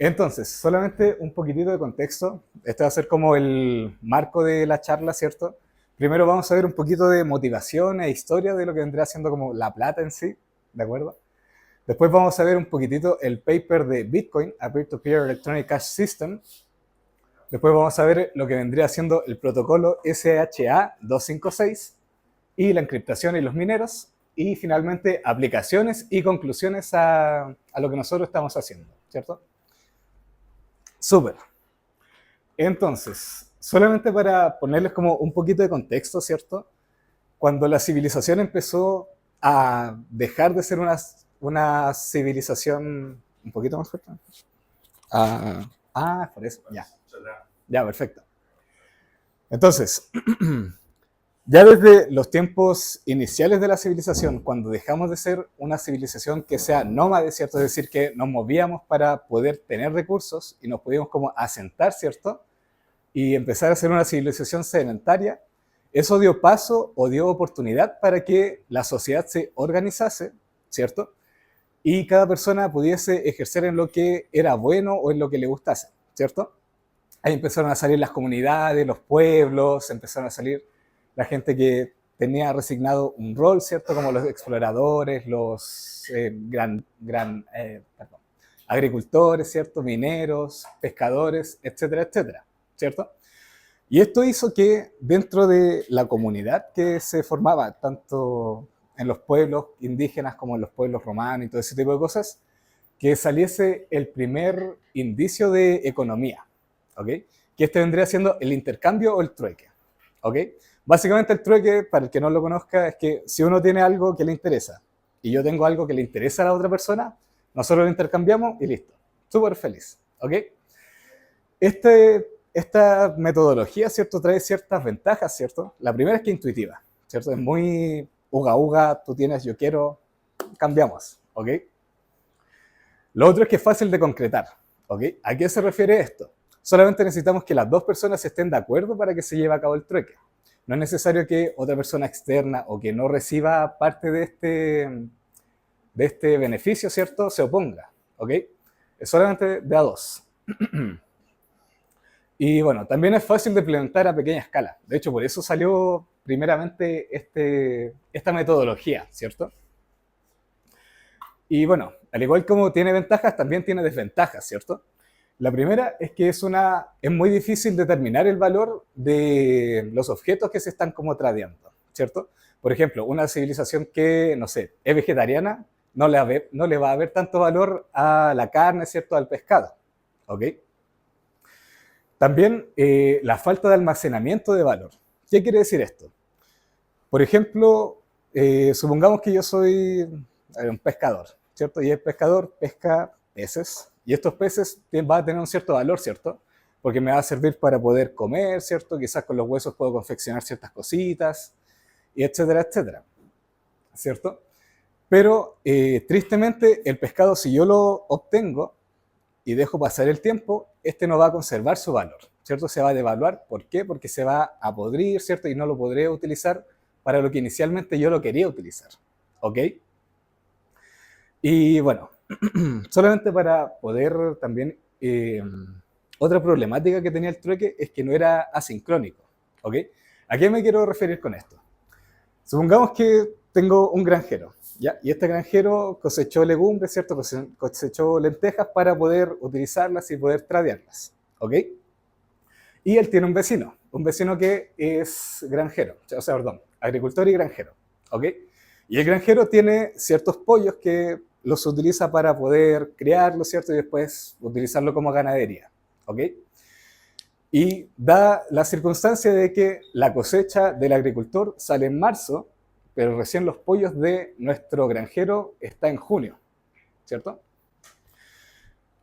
Entonces, solamente un poquitito de contexto. Este va a ser como el marco de la charla, ¿cierto? Primero vamos a ver un poquito de motivación e historia de lo que vendría siendo como la plata en sí, ¿de acuerdo? Después vamos a ver un poquitito el paper de Bitcoin, a Peer-to-Peer Electronic Cash System. Después vamos a ver lo que vendría siendo el protocolo SHA-256 y la encriptación y los mineros. Y finalmente, aplicaciones y conclusiones a lo que nosotros estamos haciendo, ¿cierto? Súper. Entonces, solamente para ponerles como un poquito de contexto, ¿cierto? Cuando la civilización empezó a dejar de ser una civilización un poquito más fuerte. Por eso, ya. Ya, perfecto. Entonces, ya desde los tiempos iniciales de la civilización, cuando dejamos de ser una civilización que sea nómade, ¿cierto? Es decir, que nos movíamos para poder tener recursos y nos podíamos como asentar, ¿cierto? Y empezar a ser una civilización sedentaria, eso dio paso o dio oportunidad para que la sociedad se organizase, ¿cierto? Y cada persona pudiese ejercer en lo que era bueno o en lo que le gustase, ¿cierto? Ahí empezaron a salir las comunidades, los pueblos, empezaron a salir la gente que tenía resignado un rol, ¿cierto? Como los exploradores, los agricultores, ¿cierto? Mineros, pescadores, etcétera, etcétera, ¿cierto? Y esto hizo que dentro de la comunidad que se formaba, tanto en los pueblos indígenas como en los pueblos romanos y todo ese tipo de cosas, que saliese el primer indicio de economía, ¿ok? Que este vendría siendo el intercambio o el trueque, ¿ok? Básicamente el trueque, para el que no lo conozca, es que si uno tiene algo que le interesa y yo tengo algo que le interesa a la otra persona, nosotros lo intercambiamos y listo. Súper feliz, ¿ok? Esta metodología, ¿cierto? Trae ciertas ventajas, ¿cierto? La primera es que es intuitiva, ¿cierto? Es muy uga uga, tú tienes, yo quiero, cambiamos, ¿ok? Lo otro es que es fácil de concretar, ¿ok? ¿A qué se refiere esto? Solamente necesitamos que las dos personas estén de acuerdo para que se lleve a cabo el trueque. No es necesario que otra persona externa o que no reciba parte de este beneficio, ¿cierto? Se oponga, ¿ok? Es solamente de a dos. Y bueno, también es fácil de implementar a pequeña escala. De hecho, por eso salió primeramente esta metodología, ¿cierto? Y bueno, al igual como tiene ventajas, también tiene desventajas, ¿cierto? La primera es que es muy difícil determinar el valor de los objetos que se están como tradeando, ¿cierto? Por ejemplo, una civilización que, no sé, es vegetariana, no le va a haber tanto valor a la carne, ¿cierto? Al pescado, ¿ok? También la falta de almacenamiento de valor. ¿Qué quiere decir esto? Por ejemplo, supongamos que yo soy un pescador, ¿cierto? Y el pescador pesca peces, y estos peces van a tener un cierto valor, ¿cierto? Porque me va a servir para poder comer, ¿cierto? Quizás con los huesos puedo confeccionar ciertas cositas, y etcétera, etcétera, ¿cierto? Pero tristemente el pescado, si yo lo obtengo y dejo pasar el tiempo, este no va a conservar su valor, ¿cierto? Se va a devaluar. ¿Por qué? Porque se va a podrir, ¿cierto? Y no lo podré utilizar para lo que inicialmente yo lo quería utilizar, ¿ok? Y bueno, solamente para poder también... otra problemática que tenía el trueque es que no era asincrónico, ¿ok? ¿A qué me quiero referir con esto? Supongamos que tengo un granjero, ¿ya? Y este granjero cosechó legumbres, ¿cierto? Cosechó lentejas para poder utilizarlas y poder tradearlas, ¿ok? Y él tiene un vecino que es granjero, o sea, perdón, agricultor y granjero, ¿ok? Y el granjero tiene ciertos pollos que los utiliza para poder criarlos, ¿cierto? Y después utilizarlo como ganadería, ¿ok? Y da la circunstancia de que la cosecha del agricultor sale en marzo, pero recién los pollos de nuestro granjero está en junio, ¿cierto?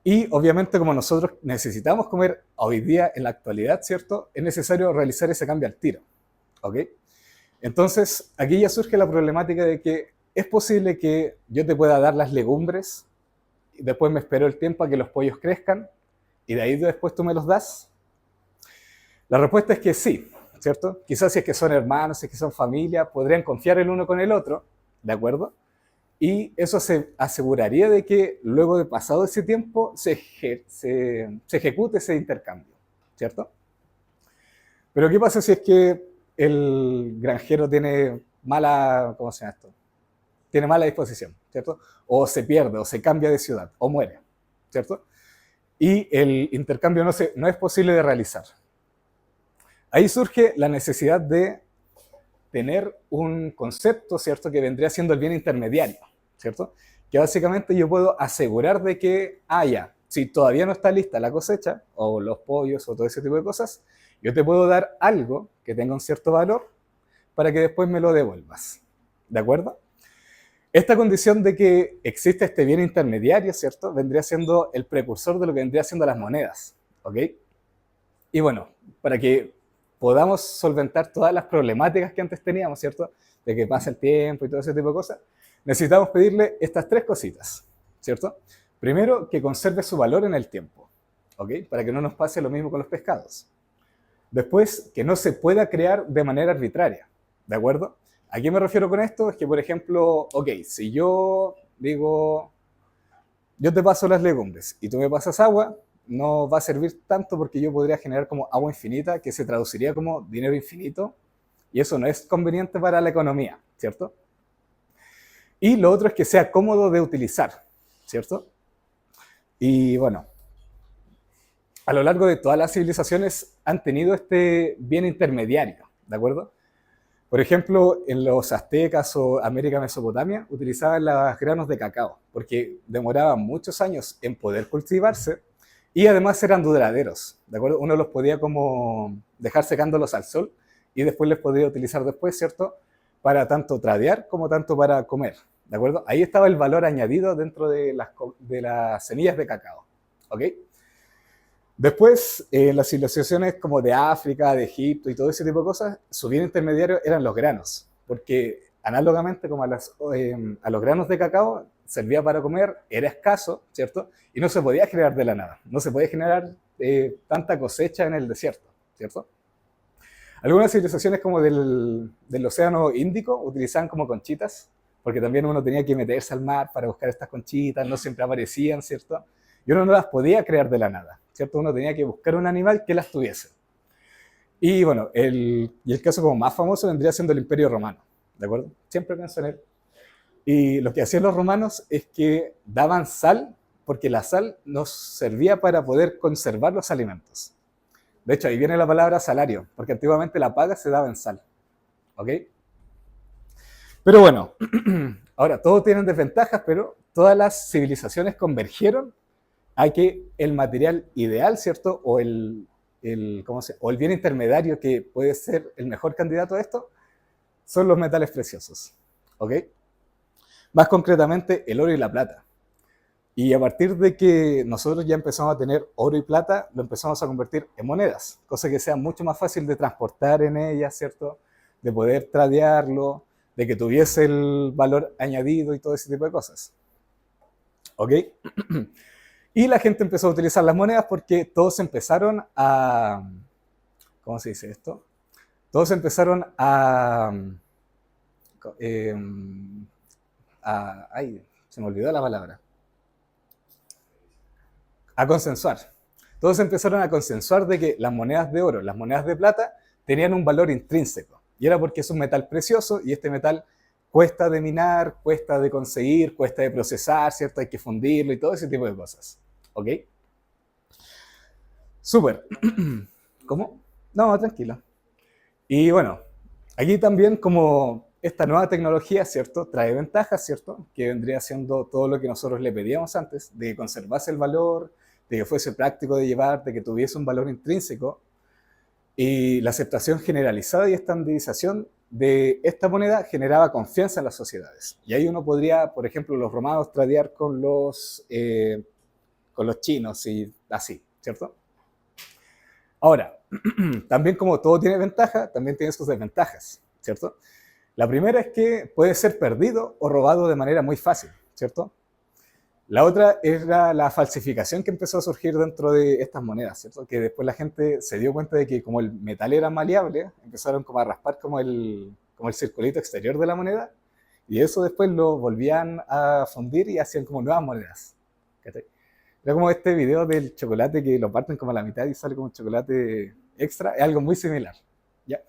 Y obviamente como nosotros necesitamos comer hoy día en la actualidad, ¿cierto? Es necesario realizar ese cambio al tiro, ¿ok? Entonces aquí ya surge la problemática de que es posible que yo te pueda dar las legumbres y después me espero el tiempo a que los pollos crezcan y de ahí después tú me los das. La respuesta es que sí, ¿cierto? Quizás si es que son hermanos, si es que son familia, podrían confiar el uno con el otro, ¿de acuerdo? y eso se aseguraría de que luego de pasado ese tiempo se ejecute ese intercambio, ¿cierto? Pero ¿qué pasa si es que el granjero tiene mala, ¿cómo se llama esto? Tiene mala disposición, ¿cierto? O se pierde, o se cambia de ciudad, o muere, ¿cierto? Y el intercambio no es posible de realizar. Ahí surge la necesidad de tener un concepto, ¿cierto? Que vendría siendo el bien intermediario, ¿cierto? Que básicamente yo puedo asegurar de que, ya, si todavía no está lista la cosecha, o los pollos, o todo ese tipo de cosas, yo te puedo dar algo que tenga un cierto valor para que después me lo devuelvas, ¿de acuerdo? Esta condición de que existe este bien intermediario, ¿cierto? Vendría siendo el precursor de lo que vendría siendo las monedas, ¿ok? Y bueno, para que podamos solventar todas las problemáticas que antes teníamos, ¿cierto? De que pasa el tiempo y todo ese tipo de cosas, necesitamos pedirle estas tres cositas, ¿cierto? Primero, que conserve su valor en el tiempo, ¿ok? Para que no nos pase lo mismo con los pescados. Después, que no se pueda crear de manera arbitraria, ¿de acuerdo? ¿A qué me refiero con esto? Es que, por ejemplo, ok, si yo digo, yo te paso las legumbres y tú me pasas agua, no va a servir tanto porque yo podría generar como agua infinita, que se traduciría como dinero infinito, y eso no es conveniente para la economía, ¿cierto? Y lo otro es que sea cómodo de utilizar, ¿cierto? Y bueno, a lo largo de todas las civilizaciones han tenido este bien intermediario, ¿de acuerdo? Por ejemplo, en los aztecas o América Mesopotamia utilizaban los granos de cacao porque demoraban muchos años en poder cultivarse y además eran duraderos, ¿de acuerdo? Uno los podía como dejar secándolos al sol y después les podía utilizar después, ¿cierto? Para tanto tradear como tanto para comer, ¿de acuerdo? Ahí estaba el valor añadido dentro de las semillas de cacao, ¿ok? Después, en las civilizaciones como de África, de Egipto y todo ese tipo de cosas, su bien intermediario eran los granos, porque análogamente como a los granos de cacao, servía para comer, era escaso, ¿cierto? Y no se podía generar de la nada, no se podía generar tanta cosecha en el desierto, ¿cierto? Algunas civilizaciones como del Océano Índico utilizaban como conchitas, porque también uno tenía que meterse al mar para buscar estas conchitas, no siempre aparecían, ¿cierto? Y uno no las podía crear de la nada, ¿cierto? Uno tenía que buscar un animal que las tuviese. Y bueno, el caso como más famoso vendría siendo el Imperio Romano, ¿de acuerdo? Siempre pienso en él. Y lo que hacían los romanos es que daban sal, porque la sal nos servía para poder conservar los alimentos. De hecho, ahí viene la palabra salario, porque antiguamente la paga se daba en sal, ¿ok? Pero bueno, ahora todos tienen desventajas, pero todas las civilizaciones convergieron a que el material ideal, ¿cierto? O o el bien intermediario que puede ser el mejor candidato a esto, son los metales preciosos, ¿ok? Más concretamente, el oro y la plata. Y a partir de que nosotros ya empezamos a tener oro y plata, lo empezamos a convertir en monedas, cosa que sea mucho más fácil de transportar en ellas, ¿cierto? De poder tradearlo, de que tuviese el valor añadido y todo ese tipo de cosas, ¿ok? Y la gente empezó a utilizar las monedas porque todos empezaron a... ¿Cómo se dice esto? Todos empezaron eh, ay, se me olvidó la palabra. A consensuar. Todos empezaron a consensuar de que las monedas de oro, las monedas de plata, tenían un valor intrínseco. Y era porque es un metal precioso y este metal cuesta de minar, cuesta de conseguir, cuesta de procesar, ¿cierto? Hay que fundirlo y todo ese tipo de cosas. ¿Ok? Súper. ¿Cómo? No, tranquilo. Y bueno, aquí también como esta nueva tecnología, ¿cierto? Trae ventajas, ¿cierto? Que vendría siendo todo lo que nosotros le pedíamos antes, de que conservase el valor, de que fuese práctico de llevar, de que tuviese un valor intrínseco. Y la aceptación generalizada y estandarización de esta moneda generaba confianza en las sociedades. Y ahí uno podría, por ejemplo, los romanos tradear con los chinos y así, ¿cierto? Ahora, también como todo tiene ventaja, también tiene sus desventajas, ¿cierto? La primera es que puede ser perdido o robado de manera muy fácil, ¿cierto? La otra era la falsificación que empezó a surgir dentro de estas monedas, ¿cierto? Que después la gente se dio cuenta de que como el metal era maleable, empezaron como a raspar como el circulito exterior de la moneda Y eso después lo volvían a fundir y hacían como nuevas monedas. ¿Cachai? Era como este video del chocolate que lo parten como a la mitad y sale como chocolate extra, es algo muy similar. ¿Ya?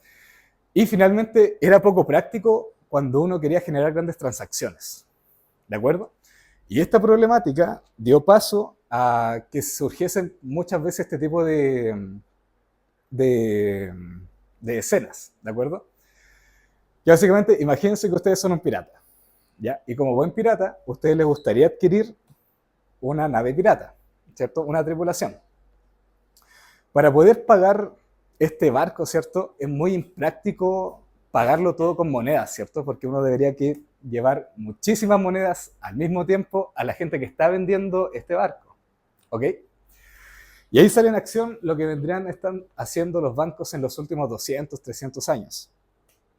Y finalmente era poco práctico cuando uno quería generar grandes transacciones. ¿De acuerdo? Y esta problemática dio paso a que surgiesen muchas veces este tipo de, de escenas, ¿de acuerdo? Que básicamente, imagínense que ustedes son un pirata, ¿ya? Y como buen pirata, a ustedes les gustaría adquirir una nave pirata, ¿cierto? Una tripulación. Para poder pagar este barco, ¿cierto? Es muy impráctico pagarlo todo con monedas, ¿cierto? Porque uno debería que llevar muchísimas monedas al mismo tiempo a la gente que está vendiendo este barco, ¿ok? Y ahí sale en acción lo que están haciendo los bancos en los últimos 200, 300 años.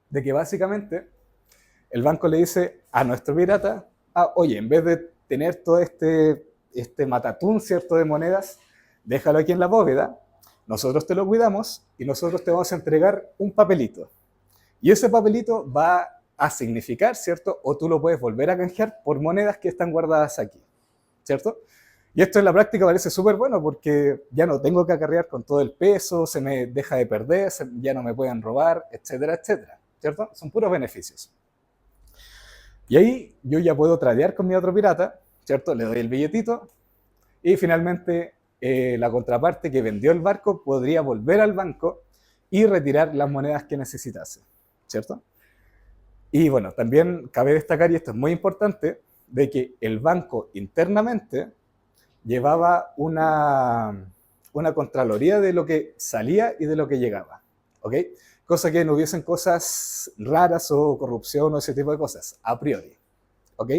De que básicamente el banco le dice a nuestro pirata, oye, en vez de tener todo este matatún, ¿cierto?, de monedas, déjalo aquí en la bóveda, nosotros te lo cuidamos y nosotros te vamos a entregar un papelito. Y ese papelito va a significar, ¿cierto?, o tú lo puedes volver a canjear por monedas que están guardadas aquí, ¿cierto? Y esto en la práctica parece súper bueno porque ya no tengo que acarrear con todo el peso, se me deja de perder, ya no me pueden robar, etcétera, etcétera, ¿cierto? Son puros beneficios. Y ahí yo ya puedo tradear con mi otro pirata, ¿cierto? Le doy el billetito y finalmente la contraparte que vendió el barco podría volver al banco y retirar las monedas que necesitase, ¿cierto? Y bueno, también cabe destacar, y esto es muy importante, de que el banco internamente llevaba una contraloría de lo que salía y de lo que llegaba, ¿ok? Cosa que no hubiesen cosas raras o corrupción o ese tipo de cosas, a priori, ¿ok?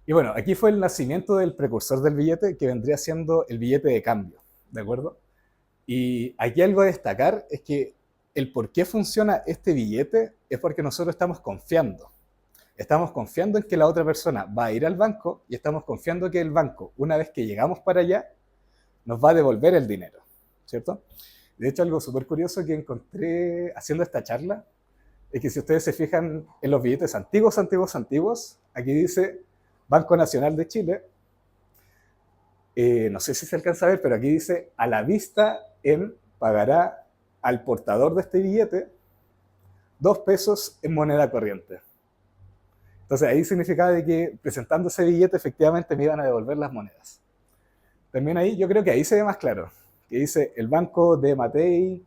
Y bueno, aquí fue el nacimiento del precursor del billete, que vendría siendo el billete de cambio, ¿de acuerdo? Y aquí algo a destacar es que el por qué funciona este billete es porque nosotros estamos confiando. Estamos confiando en que la otra persona va a ir al banco y estamos confiando que el banco, una vez que llegamos para allá, nos va a devolver el dinero, ¿cierto? De hecho, algo súper curioso que encontré haciendo esta charla es que si ustedes se fijan en los billetes antiguos, aquí dice Banco Nacional de Chile. No sé si se alcanza a ver, pero aquí dice, a la vista en pagará al portador de este billete 2 pesos en moneda corriente. Entonces ahí significaba de que presentando ese billete efectivamente me iban a devolver las monedas. También ahí, yo creo que ahí se ve más claro, que dice, el banco de Matei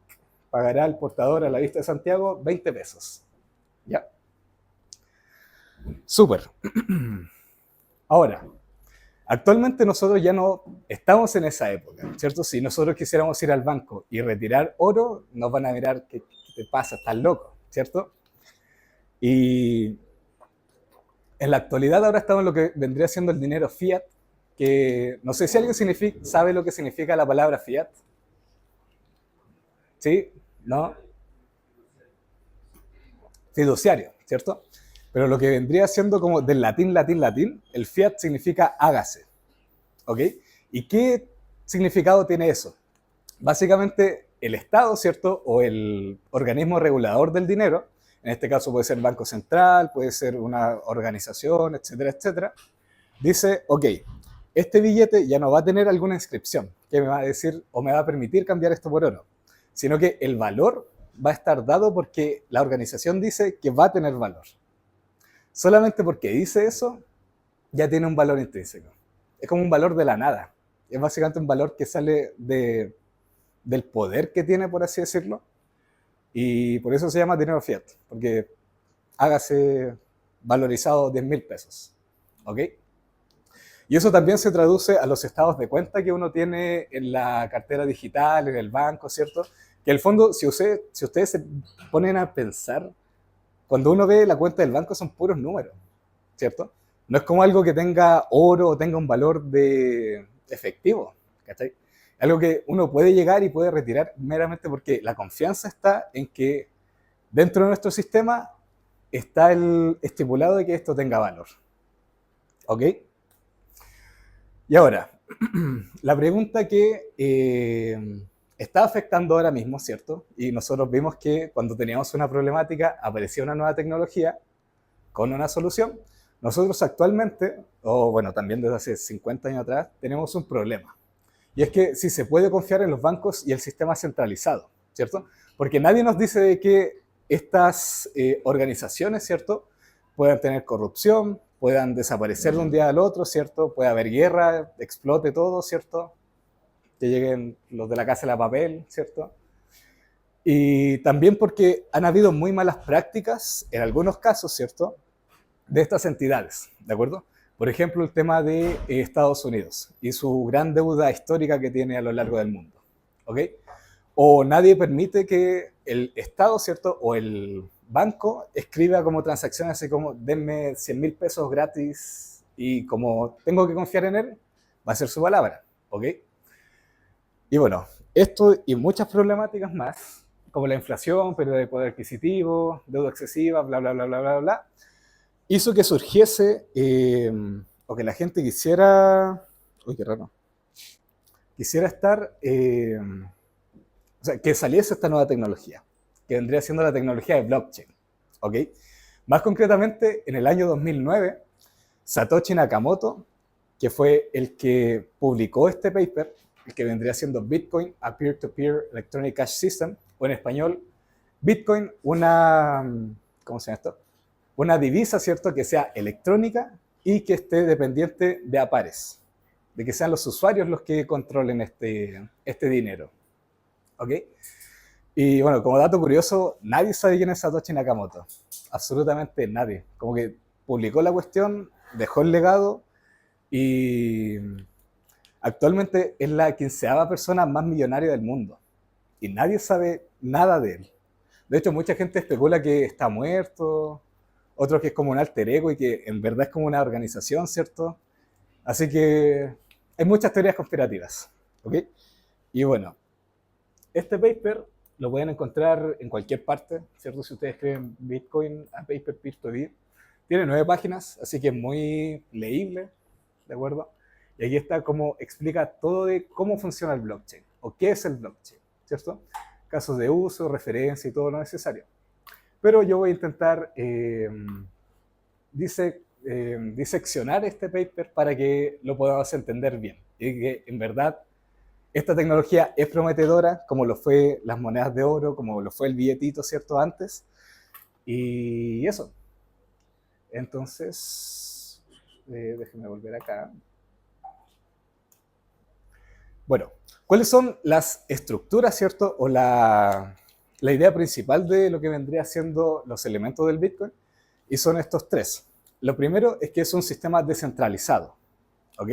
pagará al portador a la vista de Santiago 20 pesos. ¿Ya? Súper. Ahora, actualmente nosotros ya no estamos en esa época, ¿cierto? Si nosotros quisiéramos ir al banco y retirar oro, nos van a mirar, ¿qué te pasa? ¿Estás loco? ¿Cierto? Y en la actualidad ahora estamos en lo que vendría siendo el dinero fiat, que no sé si alguien sabe lo que significa la palabra fiat. ¿Sí? ¿No? Fiduciario, ¿cierto? Pero lo que vendría siendo como del latín, el fiat significa hágase, ¿ok? ¿Y qué significado tiene eso? Básicamente el Estado, ¿cierto? O el organismo regulador del dinero, en este caso puede ser el Banco Central, puede ser una organización, etcétera, etcétera, dice, ok, este billete ya no va a tener alguna inscripción que me va a decir o me va a permitir cambiar esto por oro, sino que el valor va a estar dado porque la organización dice que va a tener valor. Solamente porque dice eso, ya tiene un valor intrínseco. Es como un valor de la nada. Es básicamente un valor que sale del poder que tiene, por así decirlo. Y por eso se llama dinero fiat, porque hágase valorizado 10.000 pesos. ¿Ok? Y eso también se traduce a los estados de cuenta que uno tiene en la cartera digital, en el banco, ¿cierto? Que en el fondo, si ustedes se ponen a pensar, cuando uno ve la cuenta del banco son puros números, ¿cierto? No es como algo que tenga oro o tenga un valor de efectivo, ¿cachai? Algo que uno puede llegar y puede retirar meramente porque la confianza está en que dentro de nuestro sistema está el estipulado de que esto tenga valor. ¿Ok? Y ahora, la pregunta que está afectando ahora mismo, ¿cierto? Y nosotros vimos que cuando teníamos una problemática aparecía una nueva tecnología, con una solución, nosotros actualmente, o bueno, también desde hace 50 años atrás, tenemos un problema. Y es que si se puede confiar en los bancos y el sistema centralizado, ¿cierto? Porque nadie nos dice de que estas organizaciones, ¿cierto?, puedan tener corrupción, puedan desaparecer de un día al otro, ¿cierto? Puede haber guerra, explote todo, ¿cierto? Que lleguen los de la Casa de la Papel, ¿cierto? Y también porque han habido muy malas prácticas, en algunos casos, ¿cierto?, de estas entidades, ¿de acuerdo? Por ejemplo, el tema de Estados Unidos y su gran deuda histórica que tiene a lo largo del mundo, ¿ok? O nadie permite que el Estado, ¿cierto?, o el banco escriba como transacciones así como denme 100.000 pesos gratis y como tengo que confiar en él, va a ser su palabra, ¿ok? Y bueno, esto y muchas problemáticas más, como la inflación, pérdida de poder adquisitivo, deuda excesiva, bla, bla, bla, bla, bla, bla, hizo que surgiese, o que la gente quisiera, uy, qué raro, quisiera estar, o sea, que saliese esta nueva tecnología, que vendría siendo la tecnología de blockchain, ¿ok? Más concretamente, en el año 2009, Satoshi Nakamoto, que fue el que publicó este paper, el que vendría siendo Bitcoin, a Peer-to-Peer Electronic Cash System, o en español, Bitcoin, una, ¿cómo se llama esto? Una divisa, ¿cierto?, que sea electrónica y que esté dependiente de a pares, de que sean los usuarios los que controlen este dinero, ¿ok? Y bueno, como dato curioso, nadie sabe quién es Satoshi Nakamoto, absolutamente nadie, como que publicó la cuestión, dejó el legado y actualmente es la 15ª persona más millonaria del mundo y nadie sabe nada de él. De hecho, mucha gente especula que está muerto, otros que es como un alter ego y que en verdad es como una organización, ¿cierto? Así que hay muchas teorías conspirativas, ¿ok? Y bueno, este paper lo pueden encontrar en cualquier parte, ¿cierto? Si ustedes escriben Bitcoin a paper peer-to-peer, tiene 9 páginas, así que es muy leíble, ¿de acuerdo? Y aquí está cómo explica todo de cómo funciona el blockchain, o qué es el blockchain, ¿cierto? Casos de uso, referencia y todo lo necesario. Pero yo voy a intentar diseccionar este paper para que lo podamos entender bien. Y que en verdad esta tecnología es prometedora, como lo fue las monedas de oro, como lo fue el billetito, ¿cierto?, antes. Y eso. Entonces, déjenme volver acá. Bueno, ¿cuáles son las estructuras, ¿cierto? O la idea principal de lo que vendría siendo los elementos del Bitcoin. Y son estos tres. Lo primero es que es un sistema descentralizado, ¿ok?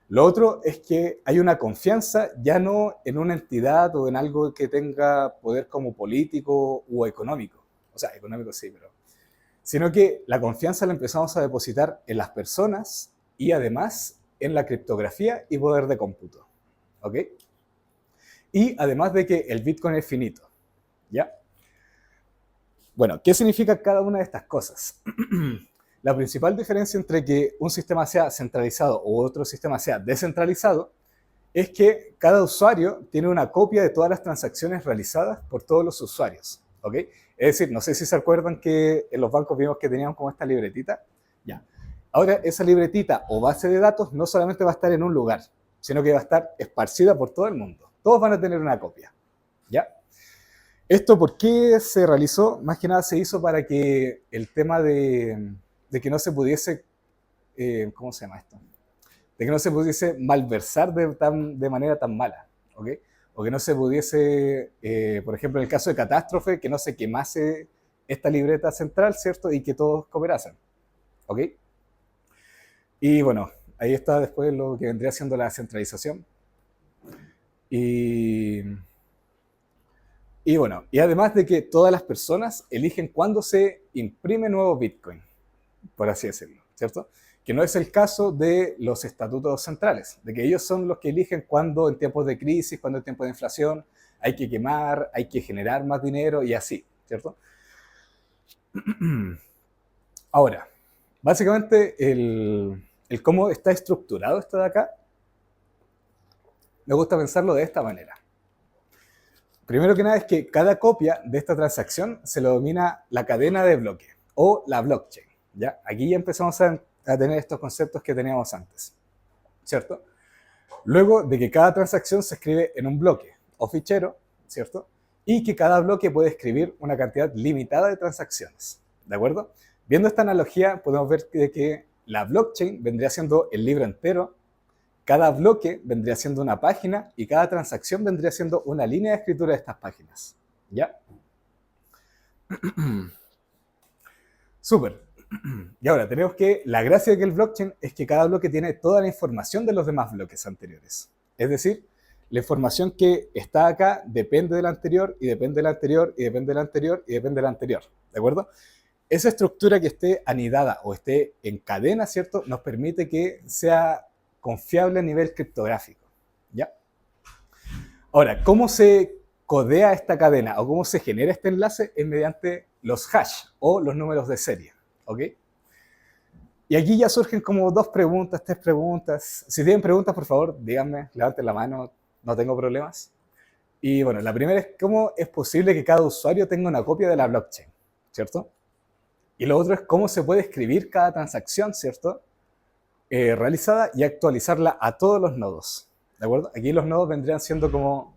Lo otro es que hay una confianza ya no en una entidad o en algo que tenga poder como político o económico. O sea, económico sí, pero... Sino que la confianza la empezamos a depositar en las personas y además en la criptografía y poder de cómputo, ¿ok? Y además de que el Bitcoin es finito, ¿ya? Bueno, ¿qué significa cada una de estas cosas? La principal diferencia entre que un sistema sea centralizado o otro sistema sea descentralizado es que cada usuario tiene una copia de todas las transacciones realizadas por todos los usuarios, ¿ok? Es decir, no sé si se acuerdan que en los bancos vimos que tenían como esta libretita. Ya. Ahora, esa libretita o base de datos no solamente va a estar en un lugar, sino que va a estar esparcida por todo el mundo. Todos van a tener una copia, ¿ya? ¿Esto por qué se realizó? Más que nada se hizo para que el tema de que no se pudiese, ¿cómo se llama esto? De que no se pudiese malversar de manera tan mala, ¿ok? O que no se pudiese, por ejemplo, en el caso de catástrofe, que no se quemase esta libreta central, ¿cierto? Y que todos cooperasen, ¿ok? Y bueno, ahí está después lo que vendría siendo la centralización. Y bueno, y además de que todas las personas eligen cuándo se imprime nuevo Bitcoin, por así decirlo, ¿cierto? Que no es el caso de los estatutos centrales, de que ellos son los que eligen cuándo en tiempos de crisis, cuándo en tiempos de inflación, hay que quemar, hay que generar más dinero y así, ¿cierto? Ahora, básicamente el cómo está estructurado esto de acá, me gusta pensarlo de esta manera. Primero que nada es que cada copia de esta transacción se lo denomina la cadena de bloque o la blockchain, ¿Ya? Aquí ya empezamos a tener estos conceptos que teníamos antes, ¿cierto? Luego de que cada transacción se escribe en un bloque o fichero, ¿cierto? Y que cada bloque puede escribir una cantidad limitada de transacciones, ¿de acuerdo? Viendo esta analogía, podemos ver que la blockchain vendría siendo el libro entero, cada bloque vendría siendo una página y cada transacción vendría siendo una línea de escritura de estas páginas, ¿ya? Súper. Y ahora tenemos que la gracia de que el blockchain es que cada bloque tiene toda la información de los demás bloques anteriores. Es decir, la información que está acá depende del anterior y depende del anterior y depende del anterior y depende del anterior. ¿De acuerdo? Esa estructura que esté anidada o esté en cadena, ¿cierto? Nos permite que sea confiable a nivel criptográfico. ¿Ya? Ahora, ¿cómo se codea esta cadena o cómo se genera este enlace? Es mediante los hash o los números de serie. ¿Ok? Y aquí ya surgen como dos preguntas, tres preguntas. Si tienen preguntas, por favor, díganme, levanten la mano, no tengo problemas. Y bueno, la primera es cómo es posible que cada usuario tenga una copia de la blockchain, ¿cierto? Y lo otro es cómo se puede escribir cada transacción, ¿cierto? Realizada y actualizarla a todos los nodos, ¿de acuerdo? Aquí los nodos vendrían siendo como...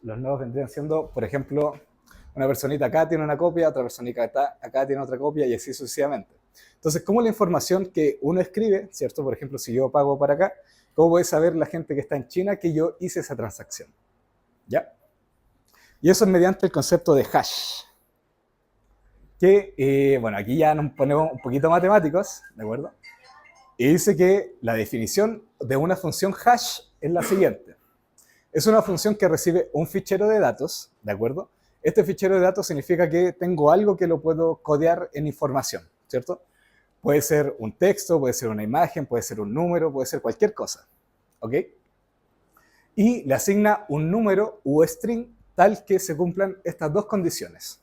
Los nodos vendrían siendo, por ejemplo, una personita acá tiene una copia, otra personita acá tiene otra copia y así sucesivamente. Entonces, ¿cómo la información que uno escribe, ¿cierto? Por ejemplo, si yo pago para acá, ¿cómo puede saber la gente que está en China que yo hice esa transacción? ¿Ya? Y eso es mediante el concepto de hash. Que, bueno, aquí ya nos ponemos un poquito matemáticos, ¿de acuerdo? Y dice que la definición de una función hash es la siguiente. Es una función que recibe un fichero de datos, ¿de acuerdo? Este fichero de datos significa que tengo algo que lo puedo codear en información, ¿cierto? Puede ser un texto, puede ser una imagen, puede ser un número, puede ser cualquier cosa, ¿ok? Y le asigna un número u string tal que se cumplan estas dos condiciones.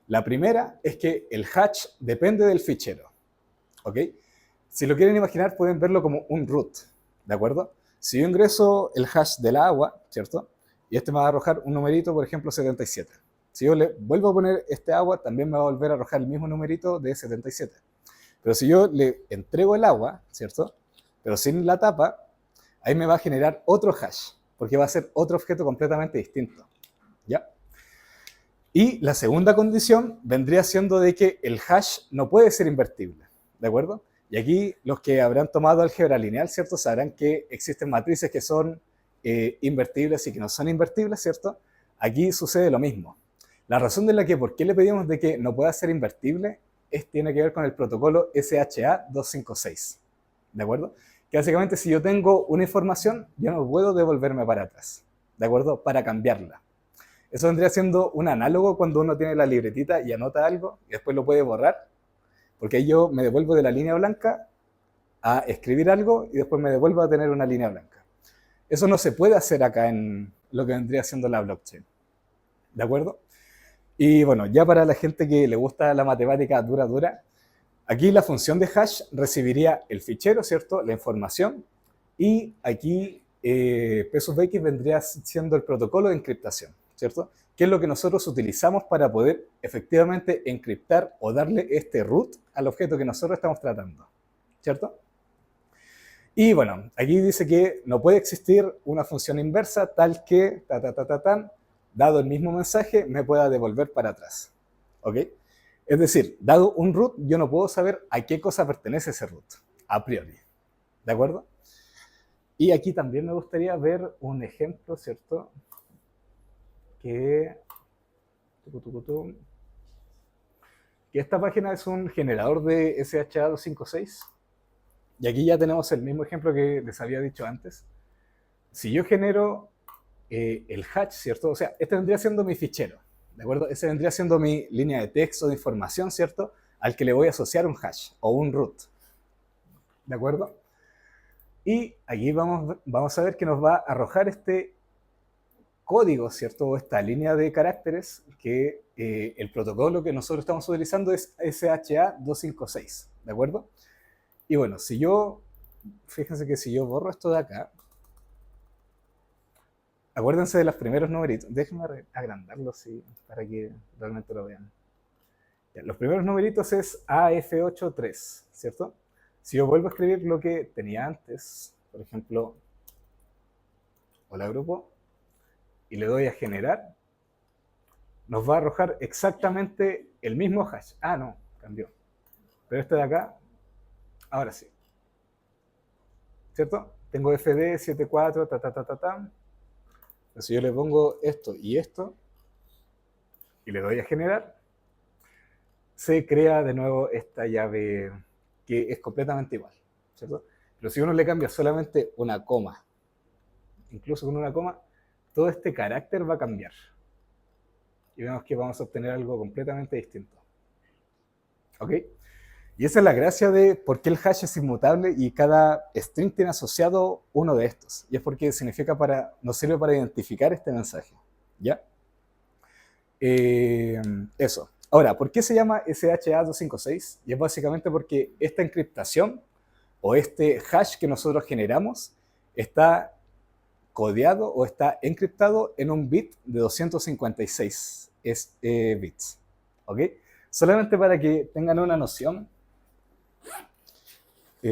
La primera es que el hash depende del fichero, ¿ok? Si lo quieren imaginar, pueden verlo como un root, ¿de acuerdo? Si yo ingreso el hash del agua, ¿cierto? Y este me va a arrojar un numerito, por ejemplo, 77. Si yo le vuelvo a poner este agua, también me va a volver a arrojar el mismo numerito de 77. Pero si yo le entrego el agua, ¿cierto? Pero sin la tapa, ahí me va a generar otro hash, porque va a ser otro objeto completamente distinto, ¿ya? Y la segunda condición vendría siendo de que el hash no puede ser invertible, ¿de acuerdo? Y aquí los que habrán tomado álgebra lineal, ¿cierto? Sabrán que existen matrices que son invertibles y que no son invertibles, ¿cierto? Aquí sucede lo mismo. La razón de la que por qué le pedimos de que no pueda ser invertible tiene que ver con el protocolo SHA-256, ¿de acuerdo? Que básicamente si yo tengo una información, yo no puedo devolverme para atrás, ¿de acuerdo? Para cambiarla. Eso vendría siendo un análogo cuando uno tiene la libretita y anota algo y después lo puede borrar, porque ahí yo me devuelvo de la línea blanca a escribir algo y después me devuelvo a tener una línea blanca. Eso no se puede hacer acá en lo que vendría siendo la blockchain, ¿de acuerdo? Y bueno, ya para la gente que le gusta la matemática dura, aquí la función de hash recibiría el fichero, ¿cierto? La información, y aquí P sub X vendría siendo el protocolo de encriptación, ¿cierto? Que es lo que nosotros utilizamos para poder efectivamente encriptar o darle este root al objeto que nosotros estamos tratando, ¿cierto? Y bueno, aquí dice que no puede existir una función inversa tal que, dado el mismo mensaje, me pueda devolver para atrás, ¿ok? Es decir, dado un root, yo no puedo saber a qué cosa pertenece ese root, a priori, ¿de acuerdo? Y aquí también me gustaría ver un ejemplo, ¿cierto? Que esta página es un generador de SHA-256. Y aquí ya tenemos el mismo ejemplo que les había dicho antes. Si yo genero el hash, ¿cierto? O sea, este vendría siendo mi fichero, ¿de acuerdo? Ese vendría siendo mi línea de texto de información, ¿cierto? Al que le voy a asociar un hash o un root, ¿de acuerdo? Y aquí vamos a ver que nos va a arrojar este código, ¿cierto? O esta línea de caracteres que el protocolo que nosotros estamos utilizando es SHA-256, ¿de acuerdo? Y bueno, si yo, fíjense que si yo borro esto de acá, acuérdense de los primeros numeritos, déjenme agrandarlo así, para que realmente lo vean. Ya, los primeros numeritos es AF83, ¿cierto? Si yo vuelvo a escribir lo que tenía antes, por ejemplo, hola grupo, y le doy a generar, nos va a arrojar exactamente el mismo hash. Ah, no, cambió. Pero este de acá, ahora sí. ¿Cierto? Tengo fd74, ta, ta, ta, ta, ta. Entonces yo le pongo esto y esto, y le doy a generar, se crea de nuevo esta llave que es completamente igual, ¿cierto? Pero si uno le cambia solamente una coma, incluso con una coma, todo este carácter va a cambiar. Y vemos que vamos a obtener algo completamente distinto. ¿Ok? Y esa es la gracia de por qué el hash es inmutable y cada string tiene asociado uno de estos. Y es porque significa nos sirve para identificar este mensaje. ¿Ya? Eso. Ahora, ¿por qué se llama SHA-256? Y es básicamente porque esta encriptación o este hash que nosotros generamos está codeado o está encriptado en un bit de 256 bits. ¿Ok? Solamente para que tengan una noción. ¿A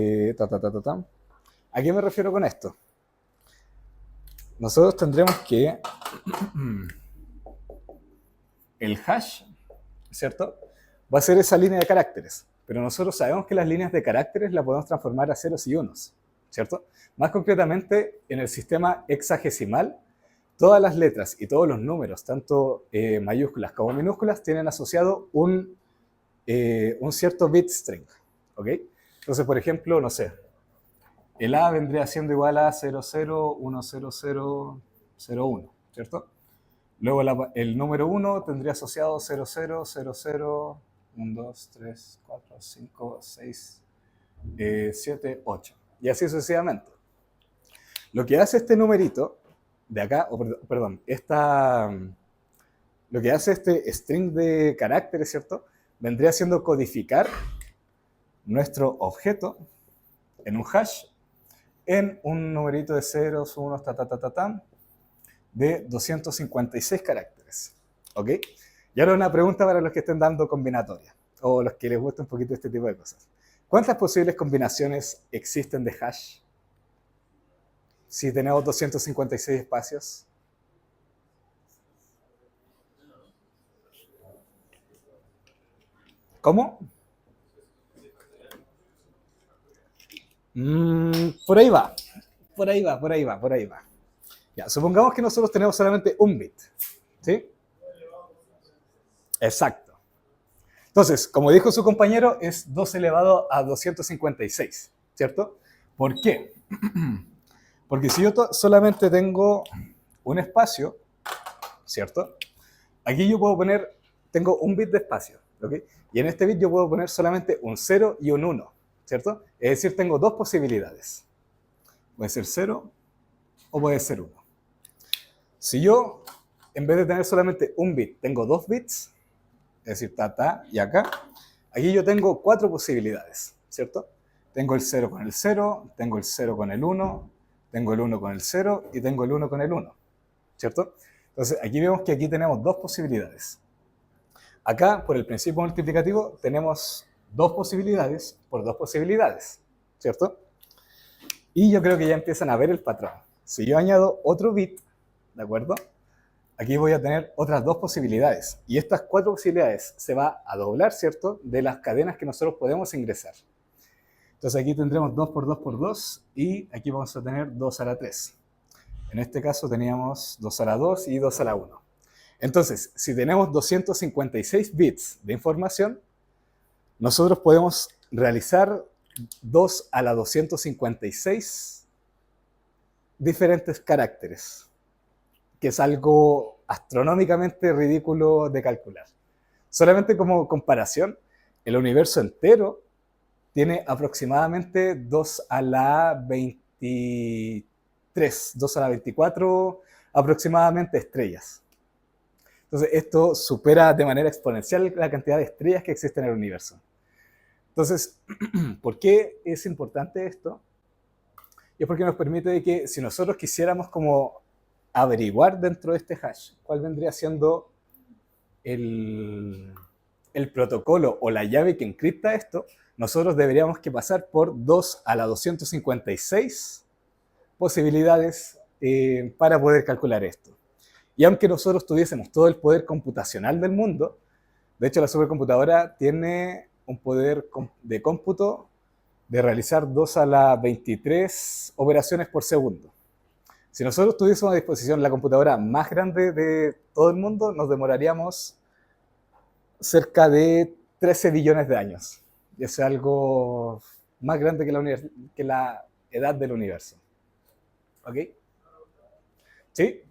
qué me refiero con esto? Nosotros tendremos que el hash, ¿cierto? Va a ser esa línea de caracteres, pero nosotros sabemos que las líneas de caracteres las podemos transformar a ceros y unos, ¿cierto? Más concretamente, en el sistema hexagesimal, todas las letras y todos los números, tanto mayúsculas como minúsculas, tienen asociado un cierto bit string, ¿ok? Entonces, por ejemplo, no sé, el A vendría siendo igual a 00100001, ¿cierto? Luego el número 1 tendría asociado 0000 1, 2, 3, 4, 5, 6, 7, 8. Y así sucesivamente. Lo que hace este numerito de acá, perdón, lo que hace este string de caracteres, ¿cierto? Vendría siendo codificar nuestro objeto en un hash en un numerito de ceros, unos, de 256 caracteres. ¿Ok? Y ahora una pregunta para los que estén dando combinatoria, o los que les gusta un poquito este tipo de cosas. ¿Cuántas posibles combinaciones existen de hash si tenemos 256 espacios? ¿Cómo? Por ahí va. Por ahí va, por ahí va, por ahí va. Ya, supongamos que nosotros tenemos solamente un bit. ¿Sí? Exacto. Entonces, como dijo su compañero, es 2 elevado a 256, ¿cierto? ¿Por qué? Porque si yo solamente tengo un espacio, ¿cierto? Aquí yo puedo poner, tengo un bit de espacio, ¿ok? Y en este bit yo puedo poner solamente un 0 y un 1, ¿cierto? Es decir, tengo dos posibilidades. Puede ser 0 o puede ser 1. Si yo, en vez de tener solamente un bit, tengo dos bits, es decir, y acá, aquí yo tengo cuatro posibilidades, ¿cierto? Tengo el 0 con el 0, tengo el 0 con el 1, tengo el 1 con el 0 y tengo el 1 con el 1, ¿cierto? Entonces, aquí vemos que aquí tenemos dos posibilidades. Acá, por el principio multiplicativo, tenemos dos posibilidades por dos posibilidades, ¿cierto? Y yo creo que ya empiezan a ver el patrón. Si yo añado otro bit, ¿de acuerdo? Aquí voy a tener otras dos posibilidades. Y estas cuatro posibilidades se va a doblar, ¿cierto? De las cadenas que nosotros podemos ingresar. Entonces aquí tendremos 2 por 2 por 2 y aquí vamos a tener 2 a la 3. En este caso teníamos 2 a la 2 y 2 a la 1. Entonces, si tenemos 256 bits de información, nosotros podemos realizar 2 a la 256 diferentes caracteres, que es algo astronómicamente ridículo de calcular. Solamente como comparación, el universo entero tiene aproximadamente 2 a la 23, 2 a la 24 aproximadamente estrellas. Entonces esto supera de manera exponencial la cantidad de estrellas que existen en el universo. Entonces, ¿por qué es importante esto? Y es porque nos permite que si nosotros quisiéramos como averiguar dentro de este hash cuál vendría siendo el el protocolo o la llave que encripta esto, nosotros deberíamos que pasar por 2 a la 256 posibilidades para poder calcular esto. Y aunque nosotros tuviésemos todo el poder computacional del mundo, de hecho la supercomputadora tiene un poder de cómputo de realizar 2 a la 23 operaciones por segundo. Si nosotros tuviésemos a disposición la computadora más grande de todo el mundo, nos demoraríamos cerca de 13 billones de años. Y eso es algo más grande que la edad del universo. ¿Ok? ¿Sí?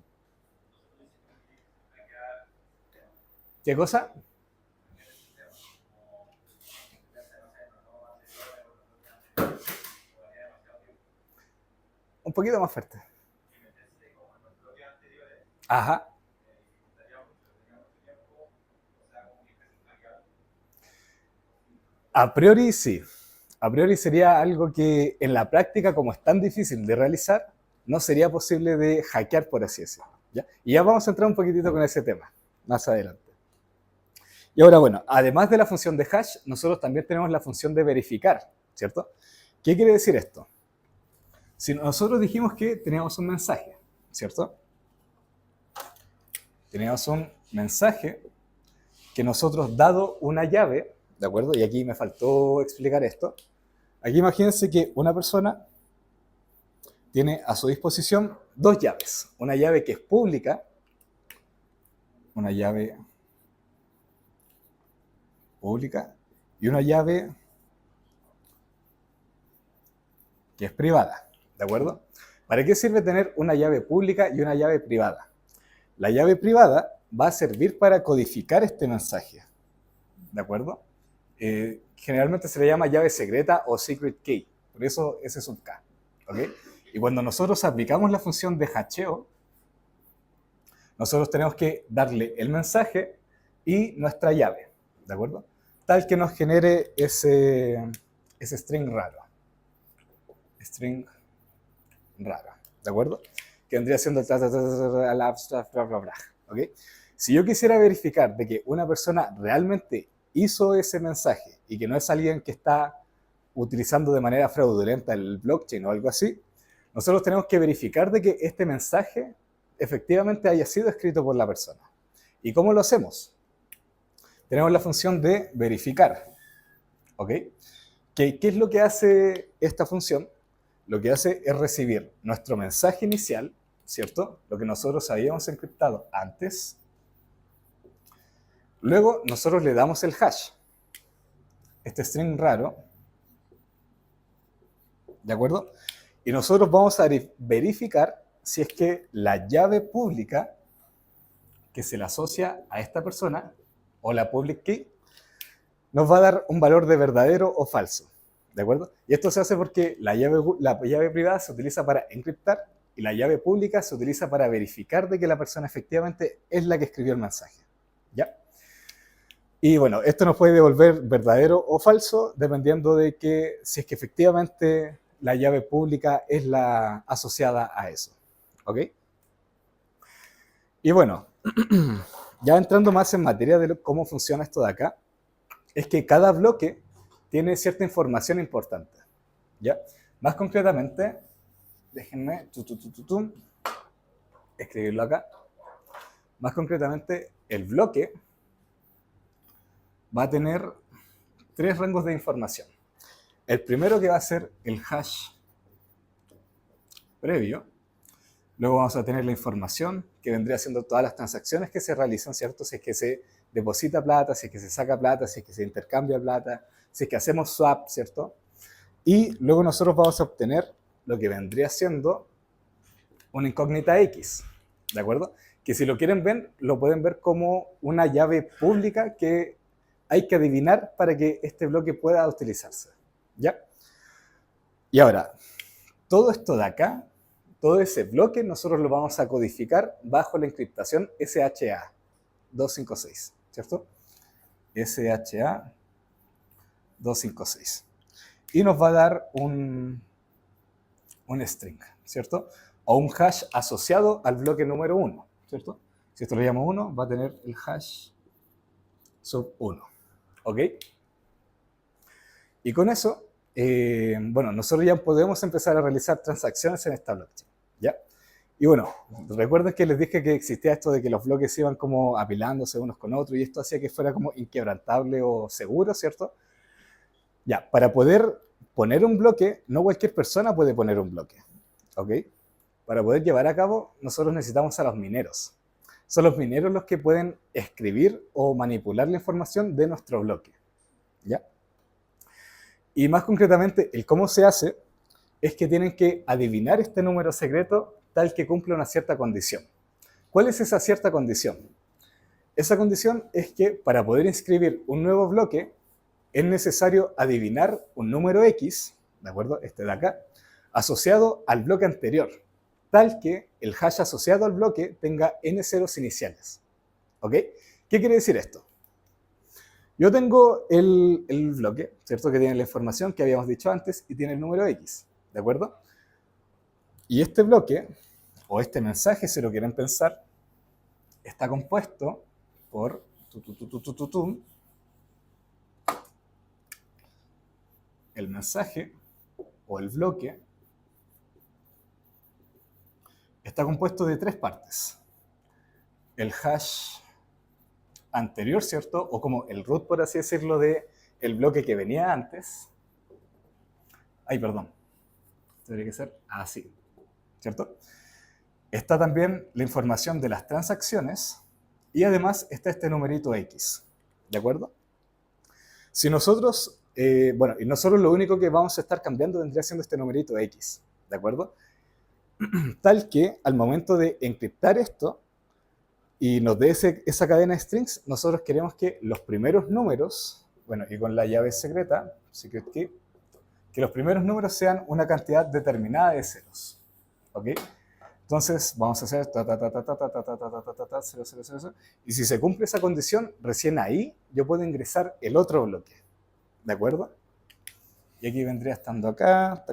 ¿Qué cosa? Un poquito más fuerte. Ajá. A priori sí. A priori sería algo que en la práctica, como es tan difícil de realizar, no sería posible de hackear, por así decirlo. ¿Ya? Y ya vamos a entrar un poquitito con ese tema más adelante. Y ahora, bueno, además de la función de hash, nosotros también tenemos la función de verificar, ¿cierto? ¿Qué quiere decir esto? Si nosotros dijimos que teníamos un mensaje, ¿cierto? Teníamos un mensaje que nosotros, dado una llave, ¿de acuerdo? Y aquí me faltó explicar esto. Aquí imagínense que una persona tiene a su disposición dos llaves. Una llave que es pública, una llave pública y una llave que es privada, ¿de acuerdo? ¿Para qué sirve tener una llave pública y una llave privada? La llave privada va a servir para codificar este mensaje, ¿de acuerdo? Generalmente se le llama llave secreta o secret key, por eso ese es un K, ¿ok? Y cuando nosotros aplicamos la función de hacheo, nosotros tenemos que darle el mensaje y nuestra llave, ¿de acuerdo? Tal que nos genere ese string raro. String raro, ¿de acuerdo? Que vendría siendo el abstract, bla, bla, bla, ¿ok? Si yo quisiera verificar de que una persona realmente hizo ese mensaje y que no es alguien que está utilizando de manera fraudulenta el blockchain o algo así, nosotros tenemos que verificar de que este mensaje efectivamente haya sido escrito por la persona. ¿Y cómo lo hacemos? Tenemos la función de verificar, ¿ok? ¿Qué es lo que hace esta función? Lo que hace es recibir nuestro mensaje inicial, ¿cierto? Lo que nosotros habíamos encriptado antes. Luego nosotros le damos el hash, este string raro, ¿de acuerdo? Y nosotros vamos a verificar si es que la llave pública que se le asocia a esta persona, o la public key, nos va a dar un valor de verdadero o falso, ¿de acuerdo? Y esto se hace porque la llave privada se utiliza para encriptar y la llave pública se utiliza para verificar de que la persona efectivamente es la que escribió el mensaje, ¿ya? Y bueno, esto nos puede devolver verdadero o falso dependiendo de que si es que efectivamente la llave pública es la asociada a eso, ¿ok? Y bueno, ya entrando más en materia de cómo funciona esto de acá, es que cada bloque tiene cierta información importante, ¿ya? Más concretamente, déjenme escribirlo acá. Más concretamente, el bloque va a tener tres rangos de información. El primero que va a ser el hash previo. Luego vamos a tener la información que vendría siendo todas las transacciones que se realizan, ¿cierto? Si es que se deposita plata, si es que se saca plata, si es que se intercambia plata, si es que hacemos swap, ¿cierto? Y luego nosotros vamos a obtener lo que vendría siendo una incógnita X, ¿de acuerdo? Que si lo quieren ver, lo pueden ver como una llave pública que hay que adivinar para que este bloque pueda utilizarse, ¿ya? Y ahora, todo esto de acá, todo ese bloque, nosotros lo vamos a codificar bajo la encriptación SHA 256, ¿cierto? SHA 256. Y nos va a dar un string, ¿cierto? O un hash asociado al bloque número 1, ¿cierto? Si esto lo llamo 1, va a tener el hash sub 1, ¿ok? Y con eso, bueno, nosotros ya podemos empezar a realizar transacciones en esta blockchain, ¿ya? Y bueno, recuerden que les dije que existía esto de que los bloques iban como apilándose unos con otros y esto hacía que fuera como inquebrantable o seguro, ¿cierto? Ya, para poder poner un bloque, no cualquier persona puede poner un bloque, ¿ok? Para poder llevar a cabo, nosotros necesitamos a los mineros. Son los mineros los que pueden escribir o manipular la información de nuestro bloque, ¿ya? Y más concretamente, el cómo se hace es que tienen que adivinar este número secreto tal que cumple una cierta condición. ¿Cuál es esa cierta condición? Esa condición es que para poder inscribir un nuevo bloque es necesario adivinar un número X, ¿de acuerdo? Este de acá, asociado al bloque anterior, tal que el hash asociado al bloque tenga n ceros iniciales, ¿ok? ¿Qué quiere decir esto? Yo tengo el bloque, ¿cierto? Que tiene la información que habíamos dicho antes y tiene el número X, ¿de acuerdo? Y este bloque, o este mensaje, si lo quieren pensar, está compuesto por el mensaje o el bloque está compuesto de tres partes. El hash anterior, ¿cierto? O como el root, por así decirlo, de el bloque que venía antes. Ay, perdón. Tendría que ser así, ¿cierto? Está también la información de las transacciones y además está este numerito X, ¿de acuerdo? Si nosotros, bueno, y nosotros lo único que vamos a estar cambiando vendría siendo este numerito X, ¿de acuerdo? Tal que al momento de encriptar esto y nos dé esa cadena de strings, nosotros queremos que los primeros números, bueno, y con la llave secreta, secret key, que los primeros números sean una cantidad determinada de ceros, ¿ok? Entonces vamos a hacer 0, 0, 0, 0, y si se cumple esa condición, recién ahí yo puedo ingresar el otro bloque, ¿de acuerdo? Y aquí vendría estando acá,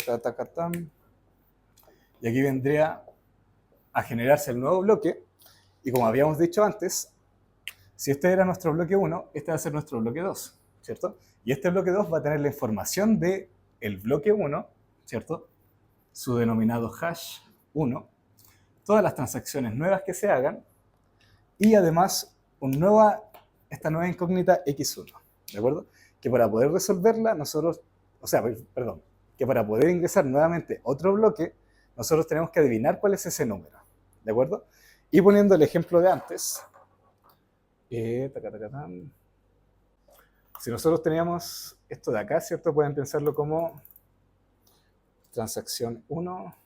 y aquí vendría a generarse el nuevo bloque, y como habíamos dicho antes, si este era nuestro bloque 1, este va a ser nuestro bloque 2, ¿cierto? Y este bloque 2 va a tener la información del bloque 1, ¿cierto? Su denominado hash 1, todas las transacciones nuevas que se hagan, y además esta nueva incógnita X1, ¿de acuerdo? Que para poder resolverla nosotros, que para poder ingresar nuevamente otro bloque, nosotros tenemos que adivinar cuál es ese número, ¿de acuerdo? Y poniendo el ejemplo de antes, si nosotros teníamos esto de acá, ¿cierto? Pueden pensarlo como transacción 1,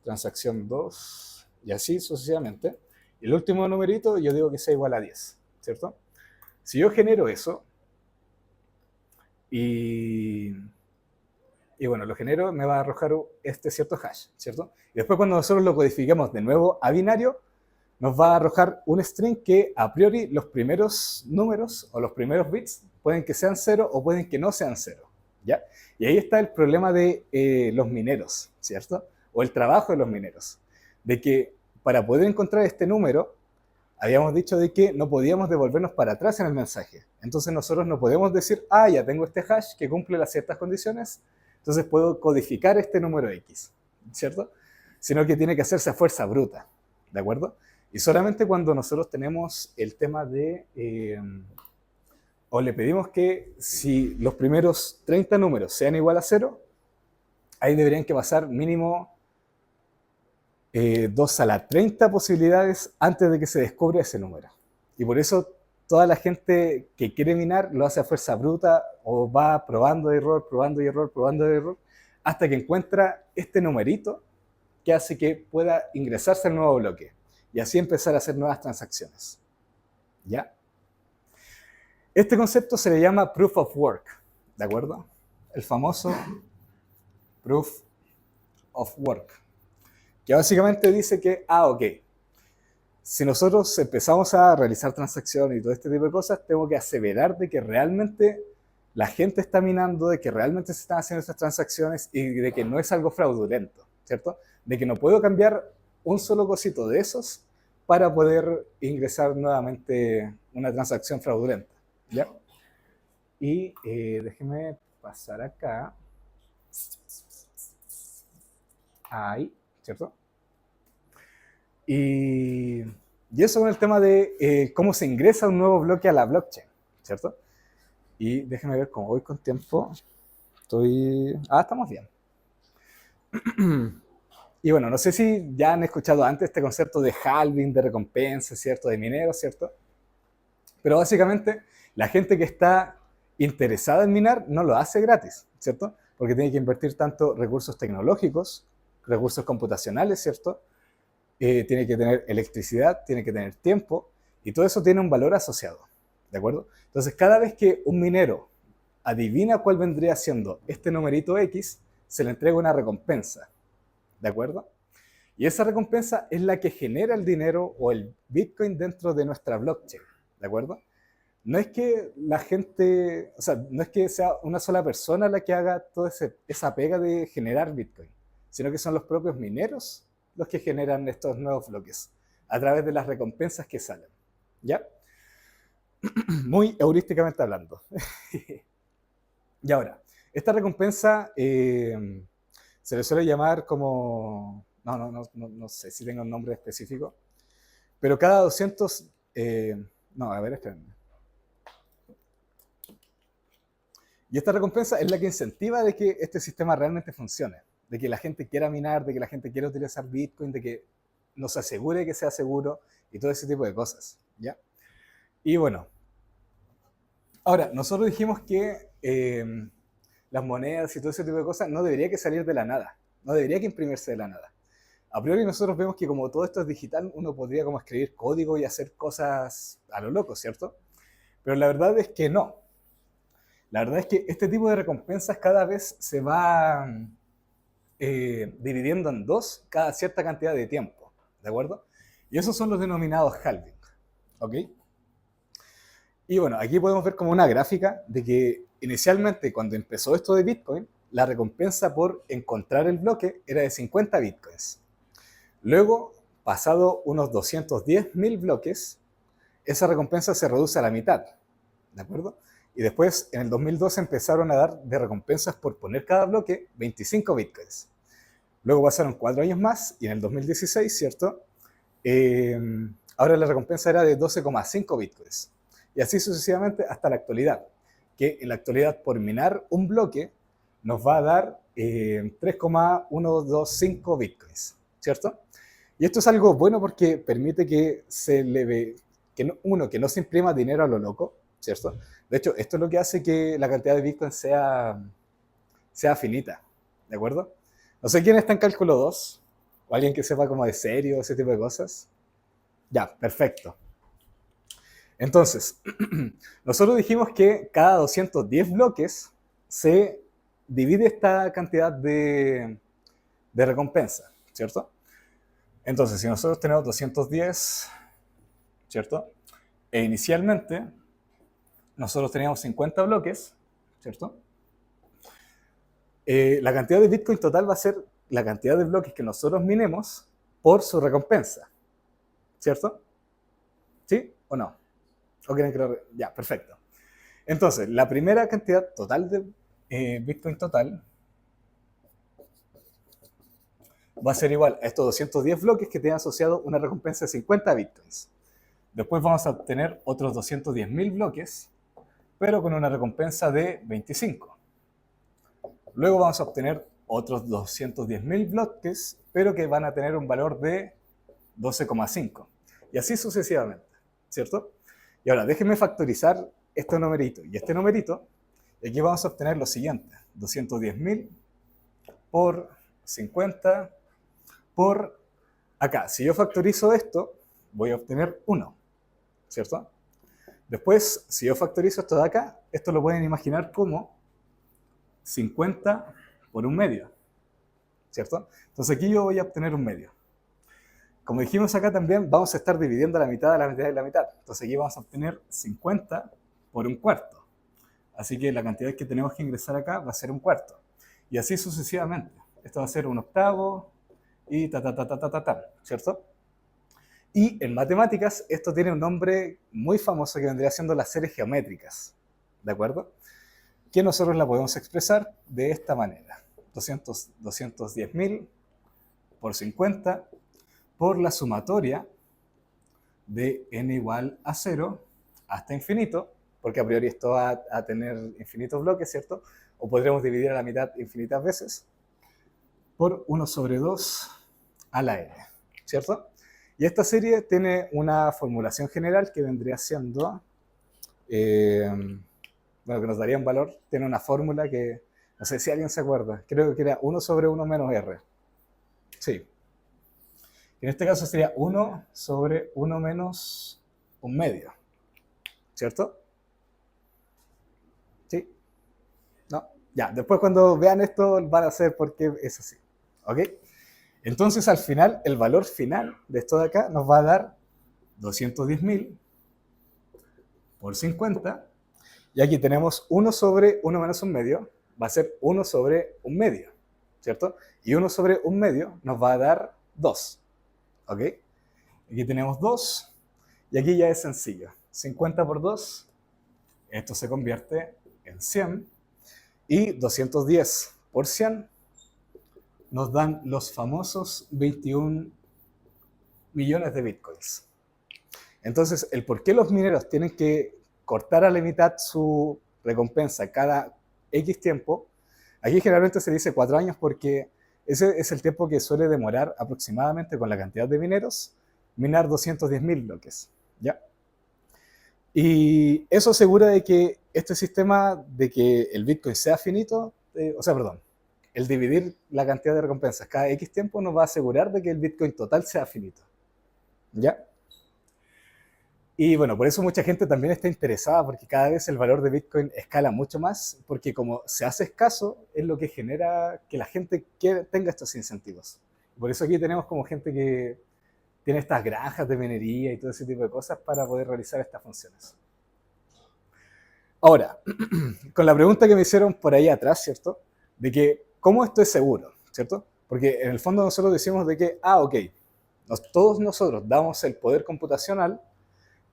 transacción 2, y así sucesivamente. Y el último numerito yo digo que sea igual a 10, ¿cierto? Si yo genero eso, y bueno, lo genero, me va a arrojar este cierto hash, ¿cierto? Y después cuando nosotros lo codifiquemos de nuevo a binario, nos va a arrojar un string que a priori los primeros números o los primeros bits pueden que sean 0 o pueden que no sean 0, ¿ya? Y ahí está el problema de los mineros, ¿cierto? O el trabajo de los mineros, de que para poder encontrar este número, habíamos dicho de que no podíamos devolvernos para atrás en el mensaje. Entonces nosotros no podemos decir, ya tengo este hash que cumple las ciertas condiciones, entonces puedo codificar este número X, ¿cierto? Sino que tiene que hacerse a fuerza bruta, ¿de acuerdo? Y solamente cuando nosotros tenemos el tema de, o le pedimos que si los primeros 30 números sean igual a 0, ahí deberían que pasar mínimo 2 a la 30 posibilidades antes de que se descubra ese número. Y por eso toda la gente que quiere minar lo hace a fuerza bruta o va probando error, probando error, probando error, hasta que encuentra este numerito que hace que pueda ingresarse al nuevo bloque y así empezar a hacer nuevas transacciones, ¿ya? Este concepto se le llama Proof of Work, ¿de acuerdo? El famoso Proof of Work, que básicamente dice que, ok, si nosotros empezamos a realizar transacciones y todo este tipo de cosas, tengo que aseverar de que realmente la gente está minando, de que realmente se están haciendo estas transacciones y de que no es algo fraudulento, ¿cierto? De que no puedo cambiar un solo cosito de esos para poder ingresar nuevamente una transacción fraudulenta, ¿ya? Y déjeme pasar acá. Ahí, ¿cierto? Y eso con el tema de cómo se ingresa un nuevo bloque a la blockchain, ¿cierto? Y déjenme ver cómo voy con tiempo. Estamos bien. Y bueno, no sé si ya han escuchado antes este concepto de halving, de recompensa, ¿cierto? De minero, ¿cierto? Pero básicamente la gente que está interesada en minar no lo hace gratis, ¿cierto? Porque tiene que invertir tanto recursos tecnológicos, recursos computacionales, ¿cierto? Tiene que tener electricidad, tiene que tener tiempo, y todo eso tiene un valor asociado, ¿de acuerdo? Entonces, cada vez que un minero adivina cuál vendría siendo este numerito X, se le entrega una recompensa, ¿de acuerdo? Y esa recompensa es la que genera el dinero o el Bitcoin dentro de nuestra blockchain, ¿de acuerdo? No es que la gente, o sea, no es que sea una sola persona la que haga toda esa pega de generar Bitcoin, sino que son los propios mineros los que generan estos nuevos bloques a través de las recompensas que salen, ¿ya? Muy heurísticamente hablando. Y ahora, esta recompensa se le suele llamar como, no sé si tenga un nombre específico, pero cada 200, no, a ver, espérenme. Y esta recompensa es la que incentiva de que este sistema realmente funcione, de que la gente quiera minar, de que la gente quiera utilizar Bitcoin, de que nos asegure que sea seguro y todo ese tipo de cosas, ¿ya? Y bueno, ahora, nosotros dijimos que las monedas y todo ese tipo de cosas no debería que salir de la nada, no debería que imprimirse de la nada. A priori nosotros vemos que como todo esto es digital, uno podría como escribir código y hacer cosas a lo loco, ¿cierto? Pero la verdad es que no. La verdad es que este tipo de recompensas cada vez se va dividiendo en dos cada cierta cantidad de tiempo, ¿de acuerdo? Y esos son los denominados halving, ¿ok? Y bueno, aquí podemos ver como una gráfica de que inicialmente cuando empezó esto de Bitcoin, la recompensa por encontrar el bloque era de 50 Bitcoins. Luego, pasado unos 210.000 bloques, esa recompensa se reduce a la mitad, ¿de acuerdo? Y después, en el 2012, empezaron a dar de recompensas por poner cada bloque 25 Bitcoins. Luego pasaron 4 años más y en el 2016, ¿cierto? Ahora la recompensa era de 12,5 Bitcoins. Y así sucesivamente hasta la actualidad, que en la actualidad por minar un bloque nos va a dar 3,125 Bitcoins, ¿cierto? Y esto es algo bueno porque permite que se le ve, que no se imprima dinero a lo loco, ¿cierto? De hecho, esto es lo que hace que la cantidad de Bitcoin sea finita, ¿de acuerdo? No sé quién está en cálculo 2 o alguien que sepa como de serio, ese tipo de cosas. Ya, perfecto. Entonces, nosotros dijimos que cada 210 bloques se divide esta cantidad de recompensa, ¿cierto? Entonces, si nosotros tenemos 210, ¿cierto? E inicialmente nosotros teníamos 50 bloques, ¿cierto? La cantidad de Bitcoin total va a ser la cantidad de bloques que nosotros minemos por su recompensa, ¿cierto? ¿Sí o no? ¿O quieren que Ya, perfecto. Entonces, la primera cantidad total de Bitcoin total va a ser igual a estos 210 bloques que tienen asociado una recompensa de 50 Bitcoins. Después vamos a obtener otros 210.000 bloques, pero con una recompensa de 25. Luego vamos a obtener otros 210.000 bloques, pero que van a tener un valor de 12,5. Y así sucesivamente, ¿cierto? Y ahora déjenme factorizar este numerito y este numerito. Y aquí vamos a obtener lo siguiente. 210.000 por 50 por acá. Si yo factorizo esto, voy a obtener 1, ¿cierto? Después, si yo factorizo esto de acá, esto lo pueden imaginar como 50 por un medio, ¿cierto? Entonces aquí yo voy a obtener un medio. Como dijimos acá también, vamos a estar dividiendo la mitad de la mitad de la mitad. Entonces aquí vamos a obtener 50 por un cuarto. Así que la cantidad que tenemos que ingresar acá va a ser un cuarto. Y así sucesivamente. Esto va a ser un octavo y ¿cierto? Y en matemáticas esto tiene un nombre muy famoso que vendría siendo las series geométricas, ¿de acuerdo? Que nosotros la podemos expresar de esta manera. 210.000 por 50 por la sumatoria de n igual a 0 hasta infinito, porque a priori esto va a tener infinitos bloques, ¿cierto? O podremos dividir a la mitad infinitas veces, por 1 sobre 2 a la n, ¿cierto? Y esta serie tiene una formulación general que vendría siendo, bueno, que nos daría un valor, tiene una fórmula que, no sé si alguien se acuerda, creo que era 1 sobre 1 menos r. Sí. En este caso sería 1 sobre 1 menos un medio, ¿cierto? ¿Sí? ¿No? Ya, después cuando vean esto van a saber por qué es así, ¿ok? Entonces al final, el valor final de esto de acá nos va a dar 210.000 por 50, y aquí tenemos 1 sobre 1 menos un medio, va a ser 1 sobre un medio, ¿cierto? Y 1 sobre un medio nos va a dar 2, ¿ok? Aquí tenemos 2, y aquí ya es sencillo. 50 por 2, esto se convierte en 100, y 210 por 100 nos dan los famosos 21 millones de bitcoins. Entonces, el por qué los mineros tienen que cortar a la mitad su recompensa cada X tiempo, aquí generalmente se dice 4 años porque ese es el tiempo que suele demorar aproximadamente con la cantidad de mineros minar 210.000 bloques, ¿ya? Y eso asegura de que este sistema de que el Bitcoin sea finito, el dividir la cantidad de recompensas cada X tiempo nos va a asegurar de que el Bitcoin total sea finito, ¿ya? Y bueno, por eso mucha gente también está interesada, porque cada vez el valor de Bitcoin escala mucho más, porque como se hace escaso, es lo que genera que la gente tenga estos incentivos. Por eso aquí tenemos como gente que tiene estas granjas de minería y todo ese tipo de cosas para poder realizar estas funciones. Ahora, con la pregunta que me hicieron por ahí atrás, ¿cierto? De que, ¿cómo esto es seguro? ¿Cierto? Porque en el fondo nosotros decimos de que, ok, todos nosotros damos el poder computacional